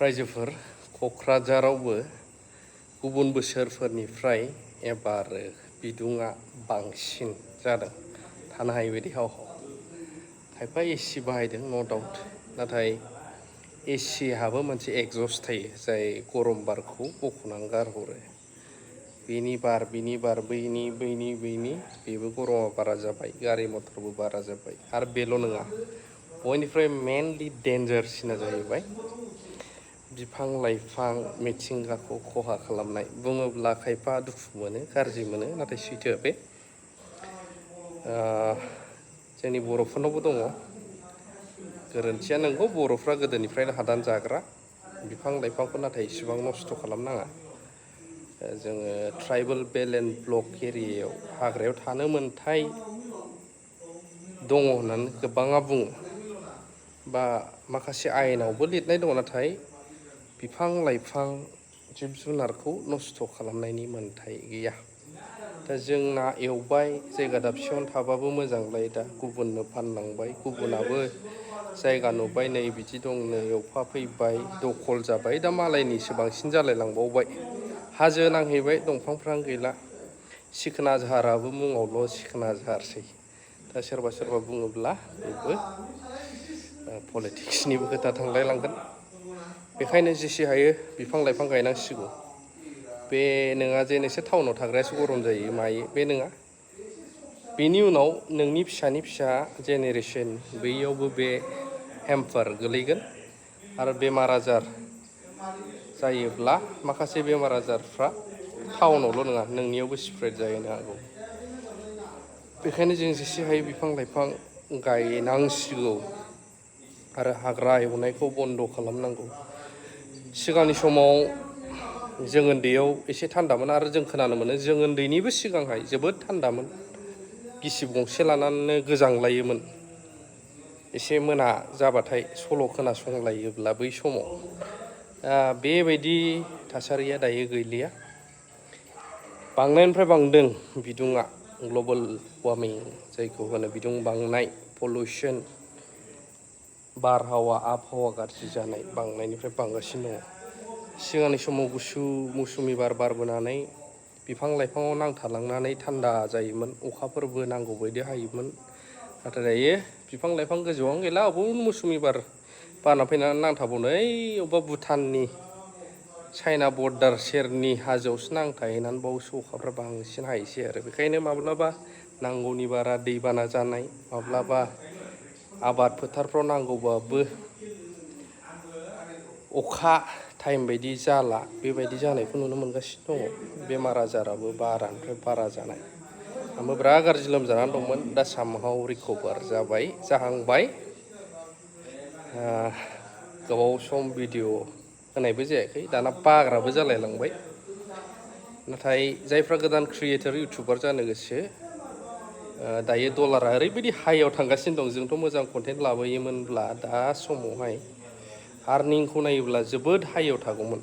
रायजोफोर क'क्राझारावबो गुबुन बोसोरफोरनिफ्राय एबार बिदुङा बांसिन जादों थानो हायै बायदि हाव हाव खायफा एसि बाहायदों नो डाउट नाथाय एसिहाबो मोनसे एगजस्ट थायो जाय गरम बारखौ बख'नानै गारहरो बेनि बार बैनि बेबो गरमा बारा जाबाय गारि मटरबो बारा जाबाय आरो बेल' नङा बयनिफ्राय मेनलि डेन्जारसिना जाहैबाय बिफां लाइफां मिथिंगाखौ खहा खालामनाय बुङोब्ला खायफा दुखु मोनो गाज्रि मोनो नाथाय सैथो बे जोंनि बर'फोरनावबो दङ गोरोन्थिया नंगौ बर'फ्रा गोदोनिफ्रायनो हादान जाग्रा बिफां लाइफांखौ नाथाय इसेबां नस्थ' खालामनाङा जोङो ट्राइबेल बेल्ट एन्ड ब्लक एरियायाव हाग्रायाव थानो मोन्थाय दङ होननानै गोबाङा बुङो बा माखासे आयेनावबो लिरनाय दङ नाथाय बिफां लाइफां जिब जुनारखौ नस्थ' खालामनायनि मोन्थाय गैया दा जोंना एवबाय जायगा दाबसेयावनो थाबाबो मोजांलाय दा गुबुननो फानलांबाय गुबुनाबो जायगा नुबाय नै बिदि दंनो एवफाफैबाय दखल जाबाय दा मालायनिसो बांसिन जालायलांबावबाय हाजो नांहैबाय दंफांफ्रानो गैला सिखोना जाहाराबो मुङावल' सिखोना जाहारसै दा सोरबा बुङोब्ला बेबो पलिटिक्सनिबो खोथा थांलायलांगोन बेखायनो जेसे हायो बिफां लाइफां गायनांसिगौ बे नङा जे नोंसोर टाउनाव थाग्रायासो गरम जायो मायो बे नङा बेनि उनाव नोंनि फिसानि फिसा जेनेरेसन बैयावबो बे हेम्पार गोलैगोन आरो बेमार आजार जायोब्ला माखासे बेमार आजारफ्रा टाउनावल' नङा नोंनियावबो स्प्रेड जाहैनो हागौ बेखायनो जों जेसे हायो बिफां लाइफां गायनांसिगौ आरो हाग्रा एवनायखौ बन्द' खालामनांगौ सिगांनि समाव जों उन्दैयाव एसे थान्दामोन आरो जों खोनानो मोनो जों उन्दैनिबो सिगांहाय जोबोद थान्दामोन गिसिब गंसे लानानै गोजांलायोमोन एसे मोना जाबाथाय सल' खोनासंलायोब्ला बै समाव बेबायदि थासारिया दायो गैलिया बांनायनिफ्राय बांदों बिदुङा ग्लबेल वार्मिं जायखौ होनो बिदुं बांनाय पलिउसन बारहावा आबहावा गाज्रि जानाय बांनायनिफ्राय बांगासिनो दङ सिगांनि समाव गुसु मौसुमि बार बारबोनानै बिफां लाइफाङाव नांथालांनानै थान्दा जायोमोन अखाफोरबो नांगौ बायदि हायोमोन नाथाय दायो बिफां लाइफां गोजौआवनो गैला अबाव मौसुमि बार बारना फैनानै नांथाबावनो अबेबा भुटाननि चाइना बर्डार सेरनि हाजोआवसो नांथाहैनानै बावसो अखाफ्रा बांसिन हायोसै आरो बेखायनो माब्लाबा नांगौनि बारा दैबाना जानाय माब्लाबा आबाद फोथारफ्राव नांगौबाबो अखा टाइम बायदि जाला बेबायदि जानायखौ नुनो मोनगासिनो दङ बेमार आजाराबो बारानिफ्राय बारा जानाय आंबो बिराद गाज्रि लोमजानानै दंमोन दा सामहाव रिकभार जाहांबाय गोबाव सम भिडिअ होनायबो जायाखै दाना बाग्राबो जालायलांबाय नाथाय जायफ्रा गोदान क्रियेटर इउटुबार जानो गोसो दायो डलारा ओरैबायदि हाइयाव थांगासिनो दं जोंथ' मोजां कन्टेन्ट लाबोयोमोनब्ला दा समावहाय आर्निंखौ नायोब्ला जोबोद हाइयाव थागौमोन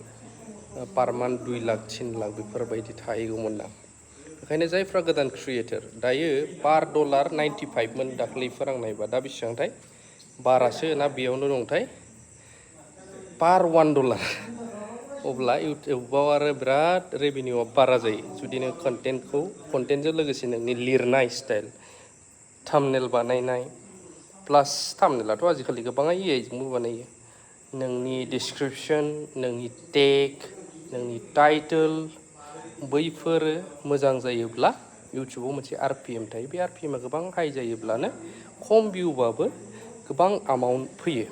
पार मान्थ 2 लाख 3 लाख बेफोरबायदि थाहैगौमोन ना बेखायनो जायफ्रा गोदान क्रियेटर दायो $95 मोन दाख्लैफोर आं नायबा दा बेसेबांथाय बारासो ना बेयावनो दंथाय पार $1 अब्ला इउटुबाव आरो बिराद रेभिनिउआ बारा जायो जुदि नों कन्टेन्टजों लोगोसे नोंनि लिरनाय स्टाइल थाम्बनेल बानायनाय प्लास थाम्बनेलाथ' आजिखालि गोबाङा एआइजोंबो बानायो नोंनि डिसक्रिपसन नोंनि टेग नोंनि टाइटेल बैफोरो मोजां जायोब्ला इउटुबाव मोनसे आरपिएम थायो बे आरपिएमा गोबां हाइ जायोब्लानो खम भिउबाबो गोबां एमाउन्ट फैयो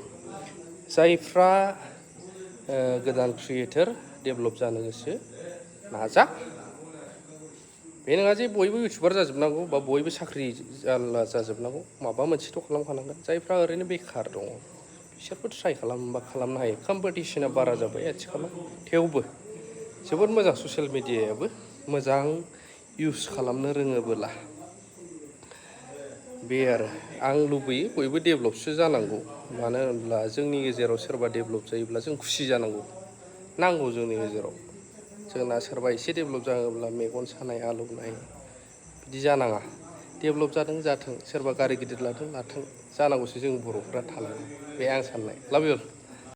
जायफ्रा गोदान क्रियेटर डेभेलप जानो गोसो नाजा बे नङा जे बयबो इउटुबार जाजोबनांगौ बा बयबो साख्रि जाजोबनांगौ माबा मोनसेथ' खालामखानांगोन जायफ्रा ओरैनो बेखार दङ बिसोरबो ट्राइ खालामबा खालामनो हायो कम्पिटिसना बारा जाबाय आथिखालाव थेवबो जोबोद मोजां ससियेल मिडियायाबो मोजां इउज खालामनो रोङोबोला बे आरो आं लुबैयो बयबो डेभेलपसो जानांगौ मानो होनब्ला जोंनि गेजेराव सोरबा डेभेलप जायोब्ला जों खुसि जानांगौ नांगौ जोंनि गेजेराव जोंना सोरबा एसे डेभेलप जायोब्ला मेगन सानाय आलौनाय बिदि जानाङा डेभेलप जादों जाथों सोरबा गारि गिदिर लाथों जानांगौसो जों बर'फ्रा थानांगौ बे आं साननाय लाभ इउ अल